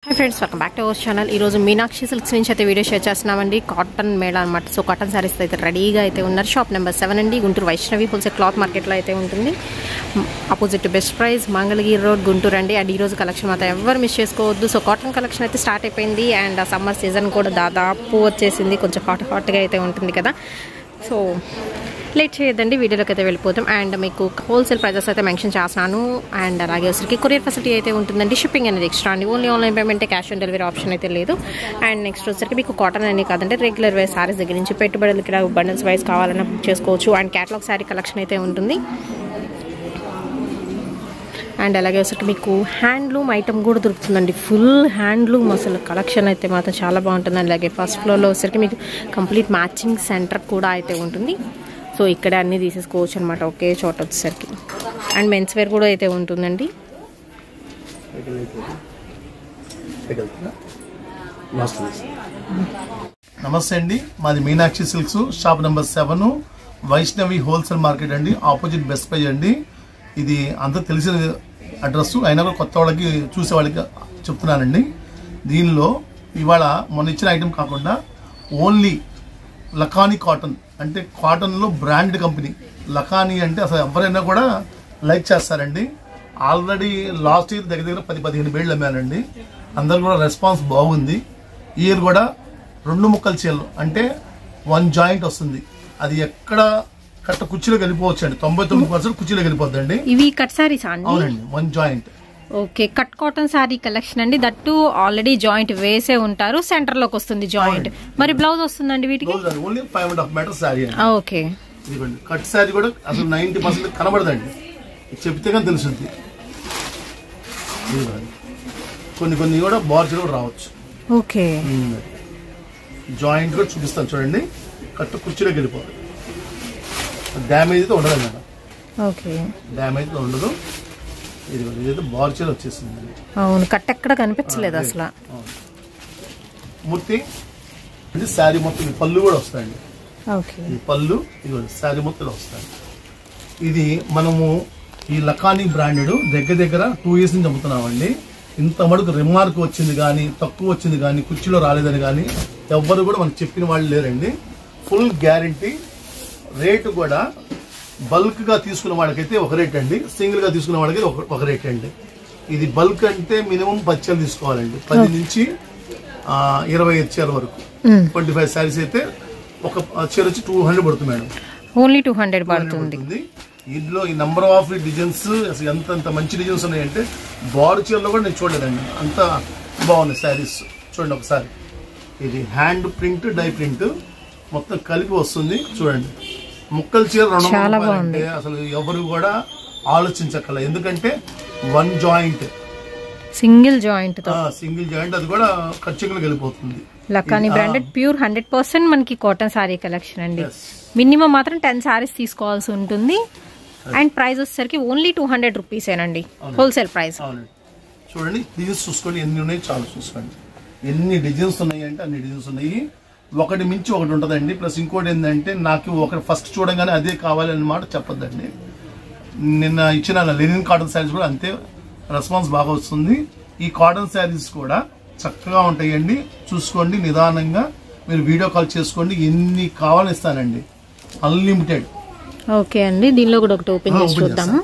Hi friends, welcome back to our channel. Ee roju Meenakshi Silks nunchi aithe video share chestunamandi cotton mela anamata. So cotton sarees aithe ready ga aithe unnaru. Shop number 7 andi Guntur Vaishnavi wholesale cloth market lo aithe untundi. Opposite to Best Price Mangalagiri Road Guntur andi. And ee roju collection mata ever miss chesukovoddu. So cotton collection aithe start ayipindi and summer season kuda daadapu vachesindi. Konచెం hot ga aithe untundi kada. So late చేయొద్దండి, వీడియోలోకి అయితే వెళ్ళిపోతాం. And మీకు wholesale prices అయితే mention చేస్తున్నాను. And అలాగే వచ్చరికి courier facility అయితే ఉంటుందండి. షిప్పింగ్ అనేది ఎక్స్ట్రా అండి. Only online payment, cash on delivery option అయితే లేదు. అండ్ నెక్స్ట్ వచ్చరికి మీకు కాటన్ అనే కాదంటే రెగ్యులర్ వేర్ సారీస్ దగ్గర నుంచి పెట్టుబడులకి బండిల్స్ వైజ్ కావాలన్నా బుక్ చేసుకోవచ్చు. అండ్ క్యాటలాగ్ శారీ కలెక్షన్ అయితే ఉంటుంది. అండ్ అలాగే వచ్చరికి మీకు హ్యాండ్లూమ్ ఐటమ్ కూడా దొరుకుతుందండి. ఫుల్ హ్యాండ్లూమ్ అసలు కలెక్షన్ అయితే మాత్రం చాలా బాగుంటుంది. అలాగే ఫస్ట్ ఫ్లోర్లో వచ్చరికి మీకు కంప్లీట్ మ్యాచింగ్ సెంటర్ కూడా అయితే ఉంటుంది. సో ఇక్కడ అన్నీ తీసేసుకోవచ్చు అనమాట ఒకే చోట వచ్చేసరికి. అండ్ మెన్స్ వేర్ కూడా అయితే ఉంటుందండి. నమస్తే అండి, మాది Meenakshi silks shop number 7 Vaishnavi wholesale market అండి, ఆపోజిట్ బెస్ట్ ప్రైజ్ అండి. ఇది అంతా తెలిసిన అడ్రస్ అయినా కూడా కొత్త వాళ్ళకి చూసే వాళ్ళకి చెప్తున్నానండి. దీనిలో ఇవాళ మొన్న ఇచ్చిన ఐటెం కాకుండా ఓన్లీ లఖానీ కాటన్ అంటే కాటన్లో బ్రాండ్ కంపెనీ లఖానీ అంటే అసలు ఎవరైనా కూడా లైక్ చేస్తారండి. ఆల్రెడీ లాస్ట్ ఇయర్ దగ్గర 10-15 బేళ్ళు అమ్మానండి. అందరు కూడా రెస్పాన్స్ బాగుంది. ఈ ఇయర్ కూడా 2 ముక్కల చీరలు అంటే 1 జాయింట్ వస్తుంది. అది ఎక్కడ కట్ట కుర్చీలో వెళ్ళిపోవచ్చు అండి. 99% కుర్చీలో వెళ్ళిపోద్దండి. ఇవి కట్ సారీస్ అండి? అవునండి, 1 joint. Okay, cut cotton sorry collection అండి. దట్టు ఆల్రెడీ జాయింట్ వేసే ఉంటారు, సెంటర్ లోకి వస్తుంది జాయింట్. మరి బ్లౌజ్ వస్తుందండి వీటికి? Only 5.5 metre sari. Okay, cut sari కూడా అసలు 90% కనబడదండి, చెప్తే కానీ తెలుస్తుంది. కొన్ని కూడా బార్డర్ కూడా రావచ్చు. ఓకే, జాయింట్ కూడా చూపిస్తాను చూడండి. కట్టు కుర్చీలోకి వెళ్ళిపోవాలి. డ్యామేజ్ అయితే ఉండదు మేడం. ఓకే, డ్యామేజ్ ఉండదు. ఇది బార్చర్ వచ్చేసింది. అవును, కట్ ఎక్కడ కనిపించలేదు అసలు. మూర్తి ఇది శారీ మొత్తం పళ్ళు కూడా వస్తాయండి. ఓకే, ఈ పళ్ళు ఇది శారీ మొత్తం వస్తాయి. ఇది మనము ఈ లఖానీ బ్రాండెడ్ దగ్గర 2 years నుంచి అమ్ముతున్నామండి. ఇంత మటుకు రిమార్క్ వచ్చింది కానీ, తక్కువ వచ్చింది కానీ, కుర్చీలో రాలేదని కానీ ఎవ్వరు కూడా మనకు చెప్పిన వాళ్ళు లేరండి. Full guarantee. రేటు కూడా బల్క్ గా తీసుకున్న వాళ్ళకైతే ఒక రేట్ అండి, సింగిల్ గా తీసుకున్న వాళ్ళకి ఒక రేట్ అండి. ఇది బల్క్ అంటే మినిమం 10 చీరలు తీసుకోవాలండి. 10 నుంచి 25 చీరల వరకు. 25 శారీస్ అయితే ఒక చీర వచ్చి 200 పడుతుంది మేడం. ఓన్లీ 200 పడుతుంది. ఇందులో ఈ నంబర్ ఆఫ్ డిజైన్స్ అసలు ఎంత మంచి డిజైన్స్ ఉన్నాయంటే బార్డర్ చీరలో కూడా నేను చూడలేదండి. అంత బాగున్నాయి శారీస్. చూడండి ఒకసారి. ఇది హ్యాండ్ ప్రింట్, డై ప్రింట్ మొత్తం కలిపి వస్తుంది. చూడండి, ముక్కల చీర 200 రూపాయలు అసలు ఎవరు కూడా ఆలోచించక్కల. ఎందుకంటే 1 జాయింట్, సింగిల్ జాయింట్, అది కూడా ఖర్చులకు వెళ్ళిపోతుంది. లఖానీ బ్రాండెడ్ ప్యూర్ 100% మనకి కాటన్ సారీ కలెక్షన్ అండి. మినిమం మాత్రం 10 సారీస్ తీసుకోవాల్సి ఉంటుంది. అండ్ ప్రైస్ వచ్చేసరికి ఓన్లీ 200 రూపీసేనండి హోల్సేల్ ప్రైస్. చూడండి, డిజైన్స్ చూసుకోండి ఎన్ని ఉన్నాయి, చాలా చూసుకోండి. ఎన్ని డిజైన్స్ ఉన్నాయి అంటే అన్ని డిజైన్స్ ఉన్నాయి. ఒకటి మించి ఒకటి ఉంటుందండి. ప్లస్ ఇంకోటి ఏంటంటే నాకు ఒకటి ఫస్ట్ చూడగానే అదే కావాలి అన్నమాట చెప్పొద్దండి. నిన్న ఇచ్చిన లెనిన్ కాటన్ శారీస్ కూడా అంతే రెస్పాన్స్ బాగా వస్తుంది. ఈ కాటన్ శారీస్ కూడా చక్కగా ఉంటాయండి. చూసుకోండి, నిదానంగా మీరు వీడియో కాల్ చేసుకోండి. ఎన్ని కావాలని ఇస్తానండి, అన్లిమిటెడ్. ఓకే అండి, దీనిలో కూడా ఒకటి ఓపెన్ చేసి చూద్దాము.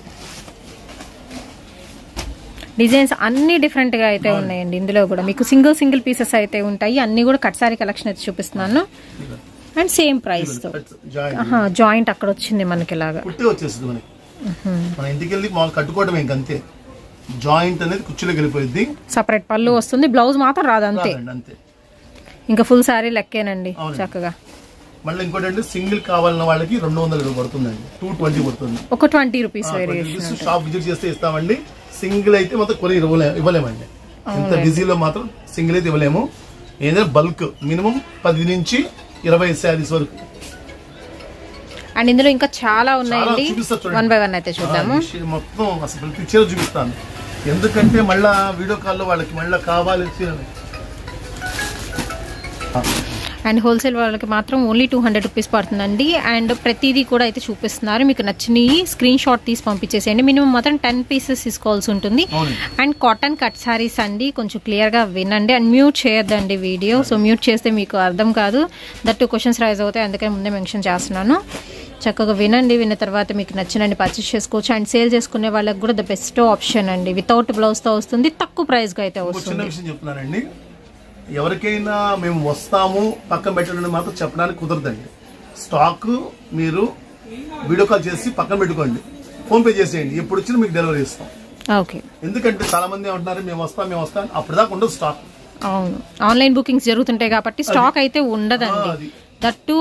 డిజైన్స్ అన్ని డిఫరెంట్ గా అయితే ఉన్నాయండి. ఇందులో కూడా మీకు సింగిల్ పీసెస్ అయితే ఉంటాయి. అన్ని కూడా కట్ సారీ కలెక్షన్ అయితే చూపిస్తున్నాను. అండ్ సేమ్ ప్రైస్ తో జాయింట్ అక్కడ వచ్చింది మనకి ఇలాగా వచ్చేస్తుంది. మనకి మన ఇంటికి వెళ్ళి కట్టుకోవడం ఇంకంతే. జాయింట్ అనేది కుర్చీలోకి వెళ్ళిపోయింది. సపరేట్ పళ్ళు వస్తుంది, బ్లౌజ్ మాత్రం రాదు అంతే. ఇంకా ఫుల్ సారీ లెక్కేనండి చక్కగా. మళ్ళీ ఇంకోటి అంటే సింగిల్ కావాలన్న వాళ్ళకి 200 పడుతుందండి. 220 పడుతుంది. ఒక 20 రూపీస్ వేరియేషన్. షాప్ విజిట్ చేస్తే ఇస్తామండి. సింగిల్ అయితే మొత్తం కొరియర్ ఇవ్వలేమండి. ఇంత బిజీలో మాత్రం సింగిల్ అయితే ఇవ్వలేము. ఏదైనా బల్క్ మినిమం 10 నుంచి 20 శారీస్ వరకు. అండ్ ఇందులో ఇంకా చాలా ఉన్నాయండి. 1 by 1 అయితే చూద్దాము. మొత్తం అసలు ప్రతి చీర చూపిస్తాను. ఎందుకంటే మళ్ళా వీడియో కాల్లో వాళ్ళకి మళ్ళీ కావాలి. అండ్ హోల్సేల్ వాళ్ళకి మాత్రం ఓన్లీ 200 రూపీస్ పడుతుందండి. అండ్ ప్రతిదీ కూడా అయితే చూపిస్తున్నారు. మీకు నచ్చినవి స్క్రీన్ షాట్ తీసి పంపించేసేయండి. మినిమం మాత్రం 10 పీసెస్ తీసుకోవాల్సి ఉంటుంది. అండ్ కాటన్ కట్ సారీస్ అండి, కొంచెం క్లియర్గా వినండి. అండ్ మ్యూట్ చేయొద్దండి వీడియో. సో మ్యూట్ చేస్తే మీకు అర్థం కాదు, దట్ 2 క్వశ్చన్స్ రైజ్ అవుతాయి, అందుకని ముందే మెన్షన్ చేస్తున్నాను. చక్కగా వినండి. విన్న తర్వాత మీకు నచ్చినండి పర్చేస్ చేసుకోవచ్చు. అండ్ సేల్ చేసుకునే వాళ్ళకి కూడా ద బెస్ట్ ఆప్షన్ అండి. వితౌట్ బ్లౌజ్తో వస్తుంది, తక్కువ ప్రైస్గా అయితే వస్తుంది. ఎవరికైనా మేము వస్తాము పక్కన పెట్టండి మాత్రం చెప్పడానికి కుదరదండి. స్టాక్ మీరు వీడియో కాల్ చేసి పక్కన పెట్టుకోండి, ఫోన్ పే చేసేయండి, ఎప్పుడు వచ్చినా మీకు డెలివరీ ఇస్తాం. ఓకే. ఎందుకంటే చాలా మంది అంటున్నారు మేము వస్తాం అప్పటిదాకా ఉండదు స్టాక్. అవును, ఆన్లైన్ బుకింగ్స్ జరుగుతుంటాయి కాబట్టి స్టాక్ అయితే ఉండదండి. దట్టు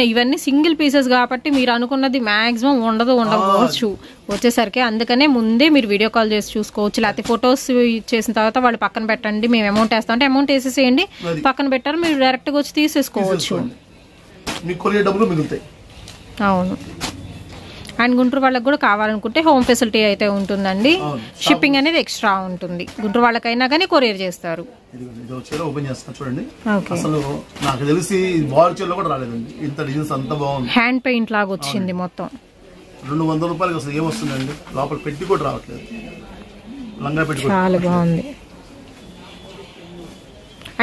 ఇవన్నీ సింగిల్ పీసెస్ కాబట్టి మీరు అనుకున్నది మాక్సిమం ఉండకపోవచ్చు వచ్చేసరికి. అందుకనే ముందే మీరు వీడియో కాల్ చేసి చూసుకోవచ్చు. లేకపోతే ఫొటోస్ చేసిన తర్వాత వాళ్ళు పక్కన పెట్టండి, మేము అమౌంట్ వేస్తాం అంటే అమౌంట్ వేసేసేయండి, పక్కన పెట్టారు, మీరు డైరెక్ట్గా వచ్చి తీసేసుకోవచ్చు. అవును. అండ్ గుంటూరు వాళ్ళకి కూడా కావాలనుకుంటే హోమ్ ఫెసిలిటీ అయితే ఉంటుందండి. షిప్పింగ్ అనేది ఎక్స్ట్రా ఉంటుంది. గుంటూరు వాళ్ళకైనా కానీ కొరియర్ చేస్తారు. ఓపెన్ చేస్తాను చూడండి. అసలు నాకు తెలిసి బాల్ చీరలో కూడా రాలేదండి, ఇంత డిజైన్స్ అంత బాగుంది. హ్యాండ్ పెయింట్ లాగా వచ్చింది మొత్తం. 200 రూపాయలకి అసలు ఏమొస్తుందండి, లోపల పెట్టి కూడా రావట్లేదు, లంగా పెట్టి చాలా బాగుంది.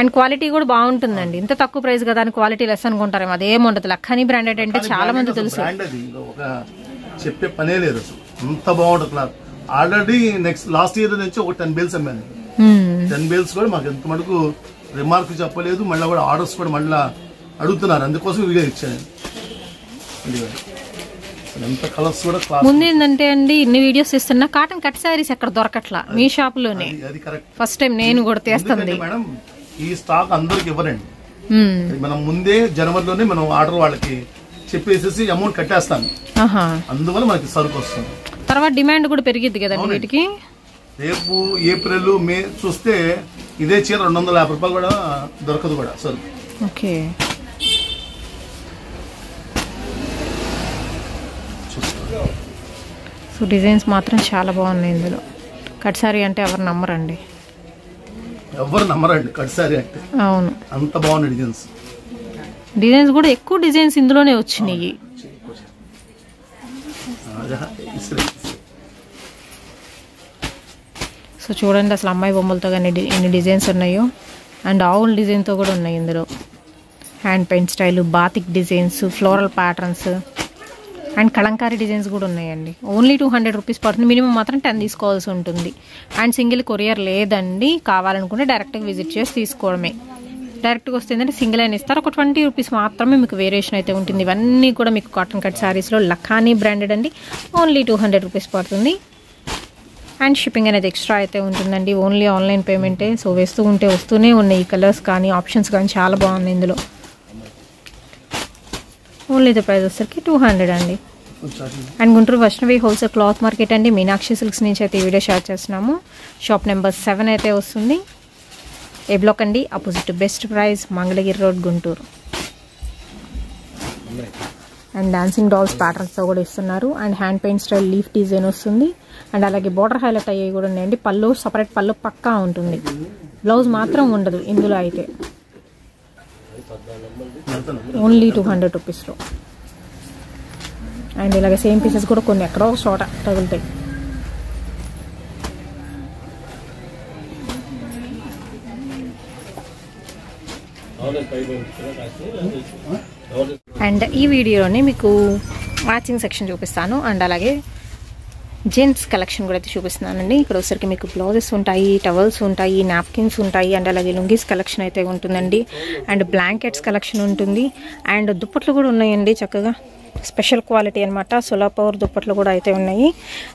అండ్ క్వాలిటీ కూడా బాగుంటుందండి. ఇంత తక్కువ ప్రైస్ కదా అని క్వాలిటీ లెస్ అనుకుంటారేమో, అదేముండదు. లఖానీ బ్రాండెడ్ అంటే చాలా మంది తెలుసు, చెప్పే పనే లేదు అసలు, అంత బాగుంటుంది క్లాత్. ఆల్రెడీ లాస్ట్ ఇయర్ నుంచి ఒక 10 బేల్స్ అమ్మాను. 10 బేల్స్ కూడా మాకు ఎంత మటుకు రిమార్క్ చెప్పలేదు, మళ్ళీ కూడా ఆర్డర్స్ కూడా మళ్ళీ అడుగుతున్నారు, అందుకోసం వీడియో ఇచ్చాను. ఎంత కలర్స్ కూడా ముందు ఏంటంటే అండి, ఇన్ని వీడియోస్ ఇస్తున్నా కాటన్ కట్ సారీస్ ఎక్కడ దొరకట్లా మీ షాప్ లోనే. ఫస్ట్ టైం నేను కూడా తెస్తుంది. మేడం ఈ స్టాక్ అందరికి ఇవ్వరండి, మనం ముందే జనవరిలోనే మనం ఆర్డర్ వాళ్ళకి చెప్పేసి అమౌంట్ కట్టేస్తాను, అందువల్ల మనకి సరుకు వస్తుంది. తర్వాత డిమాండ్ కూడా పెరిగిద్ది కదండి వీటికి. రేపు ఏప్రిల్ మే చూస్తే ఇదే చీర 250 రూపాయలు కూడా దొరకదు కూడా సరుకు. ఓకే. సో డిజైన్స్ మాత్రం చాలా బాగున్నాయి ఇందులో. కట్ సారీ అంటే ఎవరు నమ్మరండి, కట్ సారీ అంటే. అవును, అంత బాగున్నాయి డిజైన్స్. డిజైన్స్ కూడా ఎక్కువ డిజైన్స్ ఇందులోనే వచ్చినాయి. సో చూడండి అసలు అమ్మాయి బొమ్మలతో కానీ ఎన్ని డిజైన్స్ ఉన్నాయో. అండ్ ఆవుల్ డిజైన్తో కూడా ఉన్నాయి ఇందులో. Hand paint style, batik designs, floral patterns and Kalamkari designs కూడా ఉన్నాయండి. ఓన్లీ 200 రూపీస్ పడుతుంది. మినిమం మాత్రం 10 తీసుకోవాల్సి ఉంటుంది. అండ్ సింగిల్ కొరియర్ లేదండి, కావాలనుకుంటే డైరెక్ట్గా విజిట్ చేసి తీసుకోవడమే. డైరెక్ట్గా వస్తే ఏంటంటే సింగిల్ అయినా ఇస్తారు. ఒక 20 రూపీస్ మాత్రమే మీకు వేరియేషన్ అయితే ఉంటుంది. ఇవన్నీ కూడా మీకు కాటన్ కట్ శారీస్లో లఖానీ బ్రాండెడ్ అండి. ఓన్లీ 200 రూపీస్ పడుతుంది. అండ్ షిప్పింగ్ అనేది ఎక్స్ట్రా అయితే ఉంటుందండి. Only online పేమెంటే. సో వస్తూనే ఉన్నాయి ఈ కలర్స్ కానీ ఆప్షన్స్ కానీ చాలా బాగున్నాయి ఇందులో. ఓన్లీ ద ప్రైస్ వచ్చేసరికి 200 అండి. And Guntur Vaishnavi wholesale cloth market అండి, మీనాక్షి సిల్క్స్ నుంచి అయితే ఈ వీడియో షేర్ చేస్తున్నాము. షాప్ నెంబర్ 7 అయితే వస్తుంది. ఏ బ్లాక్ అండి, opposite best price, Mangalagiri road, Guntur. And dancing dolls ప్యాటర్న్స్తో కూడా ఇస్తున్నారు. And hand paint style leaf design వస్తుంది. అండ్ అలాగే బోర్డర్ హైలైట్ అయ్యేవి కూడా ఉన్నాయండి. పళ్ళు సపరేట్ పళ్ళు పక్కా ఉంటుంది, బ్లౌజ్ మాత్రం ఉండదు ఇందులో అయితే. ఓన్లీ 200 రూపీస్లో. అండ్ ఇలాగే సేమ్ పీసెస్ కూడా కొన్ని ఎక్కడో ఒక చోట తగులుతాయి. అండ్ ఈ వీడియోని మీకు మ్యాచింగ్ సెక్షన్ చూపిస్తాను. అండ్ అలాగే జెంట్స్ కలెక్షన్ కూడా అయితే చూపిస్తున్నానండి. ఇక్కడ వచ్చరికి మీకు బ్లౌజెస్ ఉంటాయి, టవల్స్ ఉంటాయి, నాప్కిన్స్ ఉంటాయి. అండ్ అలాగే లుంగీస్ కలెక్షన్ అయితే ఉంటుందండి. అండ్ బ్లాంకెట్స్ కలెక్షన్ ఉంటుంది. అండ్ దుప్పట్లు కూడా ఉన్నాయండి, చక్కగా స్పెషల్ క్వాలిటీ అనమాట. సోలాపూర్ దుప్పట్లు కూడా అయితే ఉన్నాయి.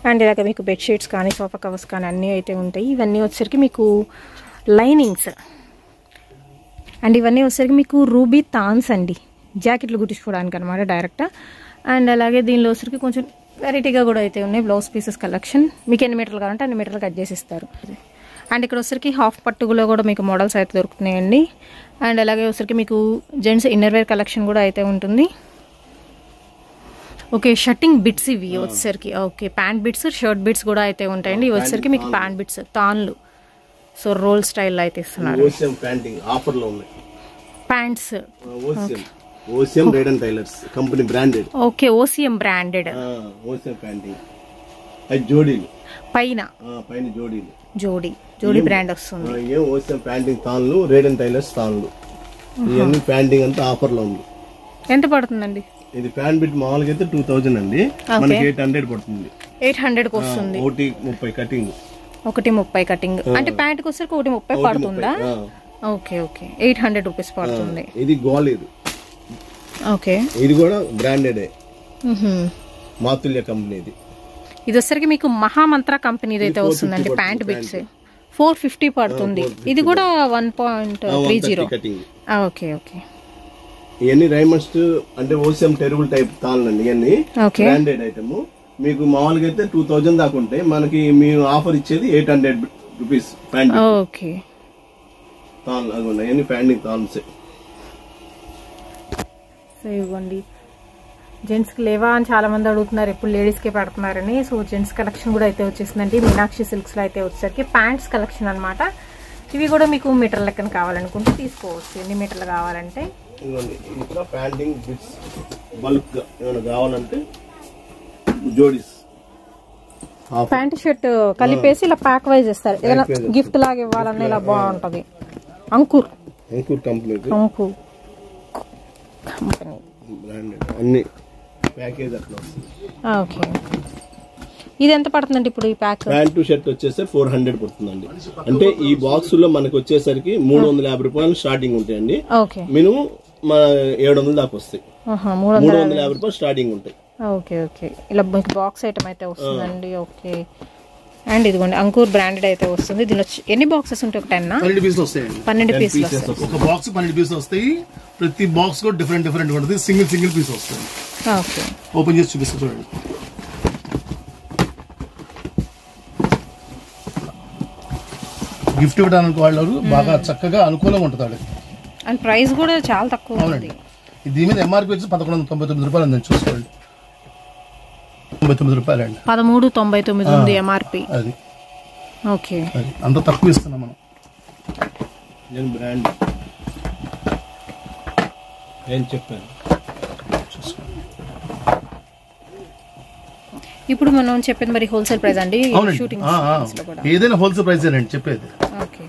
అండ్ ఇలాగ మీకు బెడ్షీట్స్ కానీ సోఫా కవర్స్ కానీ అన్నీ అయితే ఉంటాయి. ఇవన్నీ వచ్చరికి మీకు లైనింగ్స్. అండ్ ఇవన్నీ వచ్చరికి మీకు రూబీ తాన్స్ అండి, జాకెట్లు కుట్టించుకోవడానికి అనమాట డైరెక్ట్. అండ్ అలాగే దీనిలో వచ్చరికి కొంచెం వెరైటీగా కూడా అయితే ఉన్నాయి బ్లౌజ్ పీసెస్ కలెక్షన్. మీకు ఎన్ని మీటర్లు కావాలంటే అన్ని మీటర్లు కట్ చేసి ఇస్తారు. అండ్ ఇక్కడ వచ్చరికి హాఫ్ పట్టుగులో కూడా మీకు మోడల్స్ అయితే దొరుకుతున్నాయండి. అండ్ అలాగే వచ్చరికి మీకు జెంట్స్ ఇన్నర్వేర్ కలెక్షన్ కూడా అయితే ఉంటుంది. ఓకే, షర్టింగ్ బిట్స్ ఇవి వచ్చేసరికి. Okay, pant bits, shirt bits కూడా అయితే ఉంటాయండి. ఇవి వచ్చేసరికి మీకు ప్యాంట్ బిట్స్, తాన్లు. సో రోల్ స్టైల్లో అయితే ఇస్తున్నారు. Pants. OCM Reid and Taylors company branded. Okay, OCM branded. OCM panting. అది జోడీలు పైన జోడీ బ్రాండ్ వస్తుంది. ఓసిఎం ప్యాంటింగ్ తాన్లు, రేడ్ అండ్ టైలర్స్ తాన్లు. ఇవన్నీ ప్యాంటింగ్ అంతా ఆఫర్ లో ఉంది. ఎంత పడుతుందండి ఇది? ఫ్యాన్ బిట్ మామూలుగా అయితే 2000 అండి, మనకి 800 పడుతుంది. 800 కి వస్తుంది. 130 కటింగ్. 130 కటింగ్ అంటే ప్యాంట్ కి వచ్చేసరికి 130 పడుతుందా? ఓకే 800 రూపీస్ పడుతుంది. ఇది గోలీది. ఓకే, ఇది కూడా బ్రాండెడ్ మాతుల్య కంపెనీది. ఇది వచ్చరికి మీకు మహామంత్ర కంపెనీది అయితే వస్తుందండి. ప్యాంట్ బిట్స్ 450 పడుతుంది. ఇది కూడా 1.30. ఓకే ఇవన్నీ రైమస్ట్ అంటే ఓసిఎం టెరబుల్ టైప్ తాళ్ళండి. ఇవన్నీ బ్రాండెడ్ ఐటమ్. మీకు మామూలుగా అయితే 2000 దాకా ఉంటాయి, మనకి మేము ఆఫర్ ఇచ్చేది 800 రూపీస్ ప్యాంట్. ఓకే, తాళ్ళు అవి ఉన్నాయి, ఇవన్నీ ప్యాంటింగ్ తాల్స్. సో ఇవ్వండి, జెంట్స్కి లేవా అని చాలా మంది అడుగుతున్నారు, ఎప్పుడు లేడీస్కే పెడుతున్నారని. సో జెంట్స్ కలెక్షన్ కూడా అయితే వచ్చేసిందండి. మీనాక్షి సిల్క్స్లో అయితే వచ్చేసరికి ప్యాంట్స్ కలెక్షన్ అనమాట. ఇవి కూడా మీకు మీటర్ లెక్కన కావాలనుకుంటే తీసుకోవచ్చు, ఎన్ని మీటర్లు కావాలంటే. ప్యాంటింగ్ బిట్స్ బల్క్ ఏమైనా కావాలంటే జోడీస్ ప్యాంట్ షర్ట్ కలిపేసి ఇలా ప్యాక్ వైజ్ ఇస్తారు. ఏదైనా గిఫ్ట్ లాగా ఇవ్వాలన్నా ఇలా బాగుంటది. అంకుర్ కంపెనీ అన్ని ప్యాకేజ్ అట్లా వస్తుంది. ఓకే, ఇది ఎంత పడుతుందండి ఇప్పుడు ఈ ప్యాక్? ప్యాంటు షర్ట్ వచ్చేసి 400 పడుతుందండి. అంటే ఈ బాక్స్ లో మనకు వచ్చేసరికి 350 రూపాయలు స్టార్టింగ్ ఉంటాయండి. మినిమం 700 దాకా వస్తాయి. 350 రూపాయలు స్టార్టింగ్ ఉంటాయి. ఓకే, ఇలా బాక్స్ ఐటమ్ అయితే వస్తుందండి. ఓకే, అండ్ ఇదిగోండి అంకుర్ బ్రాండెడ్ అయితే వస్తుంది. దీనిలో ఎన్ని బాక్సెస్ ఉంటాయి? ఒక 12 పీసులు వస్తాయండి. 12 పీసులు వస్తాయి. ఒక బాక్స్ 12 పీసులు వస్తాయి. ప్రతి బాక్స్ కూడా డిఫరెంట్ ఉంటుంది. సింగిల్ పీస్ వస్తుంది. ఓకే, ఓపెన్ చేసి చూపిస్తా చూడండి. గిఫ్ట్ ఇవ్వడానికి వాళ్ళు బాగా చక్కగా అనుకూలంగా ఉంటుంది. అండ్ ప్రైస్ కూడా చాలా తక్కువ ఉంది. దీని మీద ఎంఆర్పీ వచ్చి 1199 రూపాయలు ఉందండి, చూసుకోండి. 99 రూపాయలు అండి. 1399 ఉంది ఎంఆర్పీ. అది ఓకే, అంత తక్కువ ఇస్తున్నాం మనం. నేను బ్రాండ్ ఏం చెప్పాను. ఇప్పుడు మనం చెప్పింది మరి హోల్సేల్ ప్రైస్ అండి. ఏదైనా హోల్సేల్ ప్రైస్ అండి చెప్పేది. ఓకే,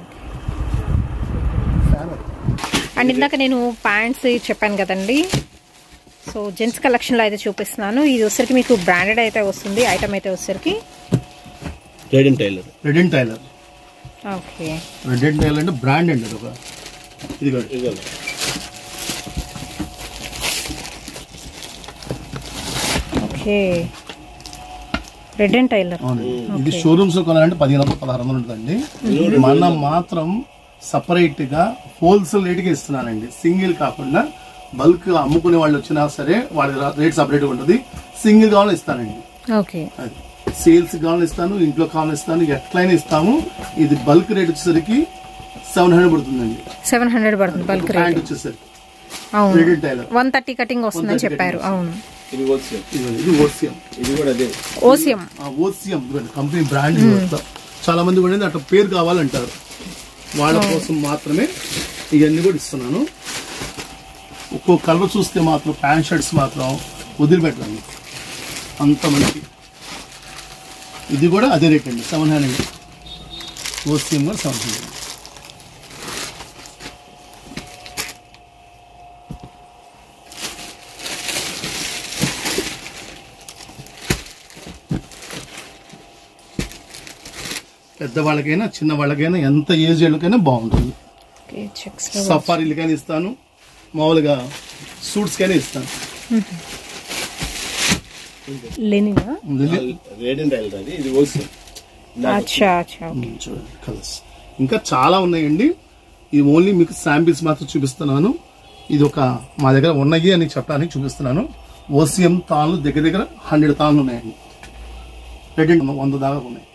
అండ్ ఇందాక నేను ప్యాంట్స్ చెప్పాను కదండి. సో జెంట్స్ కలెక్షన్లో అయితే చూపిస్తున్నాను. ఇది వచ్చరికి మీకు బ్రాండెడ్ అయితే వస్తుంది. ఐటమ్ అయితే వచ్చరికి Reid and Taylor. Okay, Reid and Taylor అంటే బ్రాండ్ అండి. అది ఒక ఇది ఓకే, రెడ్ అండ్ టైలర్. ఇది షోరూమ్స్ లో కొనాలంటే 1500-1600 ఉంటుందండి. మనం మాత్రం సపరేట్ గా హోల్సేల్ రేట్ కి ఇస్తున్నానండి. సింగిల్ కాకుండా బల్క్ అమ్ముకునే వాళ్ళు వచ్చినా సరే వాళ్ళ రేట్ సపరేట్ గా ఉంటుంది. సింగిల్ కావాలని ఇస్తానండి. ఓకే, సేల్స్ కావాలని ఇస్తాను, ఇంట్లో కావాలని ఇస్తాను, ఎట్లయినా ఇస్తాము. ఇది బల్క్ రేట్ వచ్చేసరికి 700 పడుతుందండి. 700 పడుతుంది బల్క్ రేట్ వచ్చేసరికి. 130 కటింగ్ వస్తుందని చెప్పారు. అవును, ఓసిఎం కంపెనీ బ్రాండ్. చాలా మంది కూడా అట్లా పేరు కావాలంటారు, వాళ్ళ కోసం మాత్రమే ఇవన్నీ కూడా ఇస్తున్నాను. ఒక్కో కలర్ చూస్తే మాత్రం ప్యాంట్ షర్ట్స్ మాత్రం వదిలిపెట్టండి, అంత మంచి. ఇది కూడా అదే రేట్ అండి, 700. ఓసిఎం కూడా 700. పెద్దవాళ్ళకైనా చిన్న వాళ్ళకైనా ఎంత ఏజ్ వాళ్ళకైనా బాగుంటుంది. సఫారీలకైనా ఇస్తాను, మామూలుగా సూట్స్ కైనా ఇస్తాను. ఇంకా చాలా ఉన్నాయండి. ఇది ఓన్లీ మీకు శాంపిల్స్ మాత్రం చూపిస్తున్నాను. ఇది ఒక మా దగ్గర ఉన్నాయి అని చెప్పడానికి చూపిస్తున్నాను. ఓసిఎం తాళ్ళు దగ్గర 100 తాళ్ళు ఉన్నాయండి. 100 దాకా ఉన్నాయి.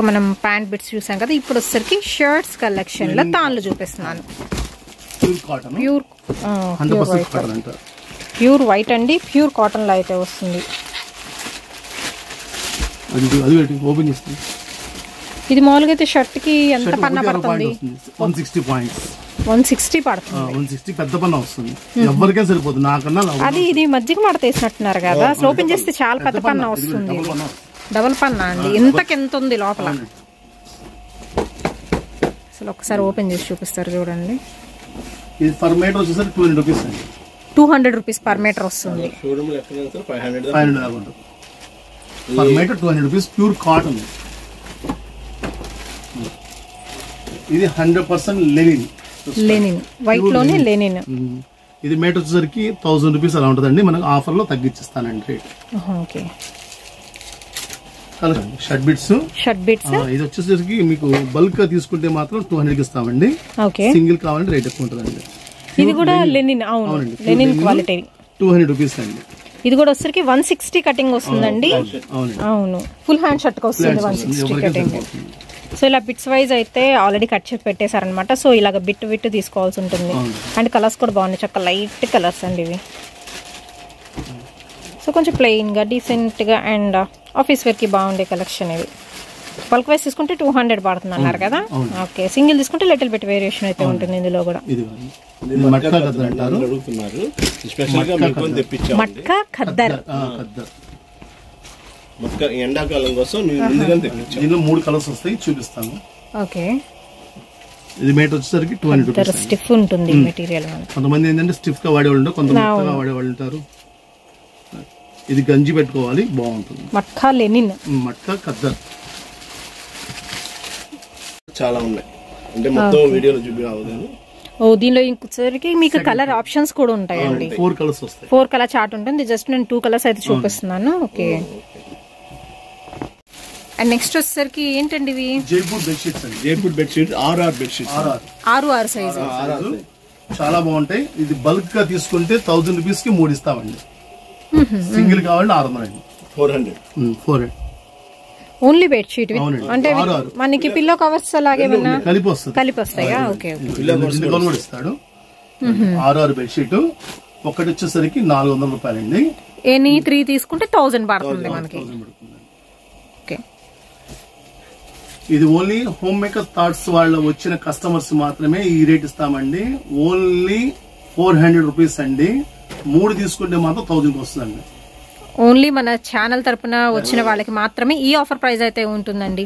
మనం ప్యాంట్ బిట్స్ చూసాం కదా. ఇప్పుడు వచ్చేసరికి షర్ట్స్ కలెక్షన్ లో తాళ్ళు చూపిస్తున్నాను. ప్యూర్ వైట్ అండి, ప్యూర్ కాటన్ లో అయితే వస్తుంది. ఇది మామూలుగా అయితే షర్ట్ కి ఎంత పన్నా పడుతుంది? 160 పాయింట్స్. 160 పడుతుంది. 160 పెద్ద పన్న వస్తుంది, ఎవరికైనా సరిపోతుంది. నాకన్నా అది ఇది మజ్జిగ మడత వేసినట్టున్నారు కదా, ఓపెన్ చేస్తే చాలా పెద్ద పన్న వస్తుంది. డబల్ పన్న అండి, ఇంతకెంత ఉంది లోపల. అసలు ఒకసారి ఓపెన్ చేసి చూపిస్తారు చూడండి. ఇది పర్ మీటర్ వచ్చేసరికి 200 రూపీస్ అండి. 200 రూపీస్ పర్ మీటర్ వస్తుంది. 500 per metre 200 rupees. Pure cotton. ఇది 100% లెనిన్ వైట్ లోనే లెనిన్. ఇది మీటర్ వచ్చేసరికి 1000 రూపీస్ అలా ఉంటుందండి. మనకు ఆఫర్ లో తగ్గించిస్తానండి రేట్. ఓకే. షర్ట్ బిట్స్ ఇది వచ్చేసరికి మీకు బల్క్ గా తీసుకుంటే మాత్రం 200 కి ఇస్తామండి. సింగిల్ కావాలంటే రేట్ ఎక్కువ ఉంటుందండి. ఇది కూడా లెనిన్. అవునండి, లెనిన్ క్వాలిటీ. 200 రూపీస్ అండి. ఇది కూడా వచ్చేసరికి 160 కటింగ్ వస్తుందండి. అవును, ఫుల్ హ్యాండ్ షర్ట్ కి వస్తుంది 160 కటింగ్. సో ఇలా బిట్స్ వైజ్ అయితే ఆల్రెడీ కట్ చేసి పెట్టేశారనమాట. సో ఇలాగ బిట్ తీసుకోవాల్సి ఉంటుంది. అండ్ కలర్స్ కూడా బాగున్నాయి, చక్కగా లైట్ కలర్స్ అండి ఇవి. సో కొంచెం ప్లెయిన్ గా డీసెంట్ గా అండ్ ఆఫీస్ వేర్ కి బాగుండే కలెక్షన్ ఇది. బల్క్ వైజ్ తీసుకుంటే 200 పడుతుంది అన్నారు కదా. ఓకే, సింగిల్ తీసుకుంటే లిటిల్ బిట్ వేరియేషన్ అయితే ఉంటుంది ఇందులో కూడా. మట్కా ఖద్దర్ ఎండాకాలం కోసం దీనిలో 3 కలర్స్ వస్తాయి, చూపిస్తాను. ఓకే. ఇది మీటర్ వచ్చేసరికి 200 రూపీస్. స్టిఫ్ ఉంటుంది మెటీరియల్. కొంతమంది ఏంటంటే స్టిఫ్ గా వాడేవాళ్ళు, కొంతమంది వాడేవాళ్ళు ఉంటారు. ఇది గంజి పెట్టుకోవాలి, బాగుంటుంది. మట్కా లెనిన్, మట్కా ఖద్దర్ చాలా ఉన్నాయి. అంటే మొత్తం వీడియోలో చూపించాలి. దీనిలో ఇంకొకసారికి మీకు కలర్ ఆప్షన్స్ కూడా ఉంటాయండి. 4 కలర్స్ వస్తాయి. 4 కలర్ చార్ట్ ఉంటుంది. జస్ట్ నేను 2 కలర్స్ అయితే చూపిస్తున్నాను. ఓకే. అండ్ నెక్స్ట్ వచ్చేసరికి ఏంటండి ఇవి? జైపూర్ బెడ్షీట్స్ అండి. Jaipur bedsheet 6 bedsheets. 6 సైజు చాలా బాగుంటాయి. ఇది బల్క్ గా తీసుకుంటే 1000 రూపీస్ కి 3 ఇస్తామండి. సింగిల్ కావాలంటే 600 అండి. 400 ఓన్లీ బెడ్షీట్. అంటే మనకి పిల్లో కవర్స్ అలాగే కలిపి వస్తాయా? ఓకే. ఇస్తాడు. 6 బెడ్షీట్ ఒకటి వచ్చేసరికి 400 రూపాయలండి. ఎనీ 3 తీసుకుంటే 1000 పడుతుంది మనకి. ఓకే. ఇది ఓన్లీ హోమ్ మేకర్ థాట్స్ వాళ్ళ వచ్చిన కస్టమర్స్ మాత్రమే ఈ రేట్ ఇస్తామండి. ఓన్లీ 400 రూపీస్ అండి. 3 తీసుకుంటే మాత్రం 1000 వస్తుందండి. ఓన్లీ మన ఛానల్ తరపున వచ్చిన వాళ్ళకి మాత్రమే ఈ ఆఫర్ ప్రైస్ అయితే ఉంటుందండి.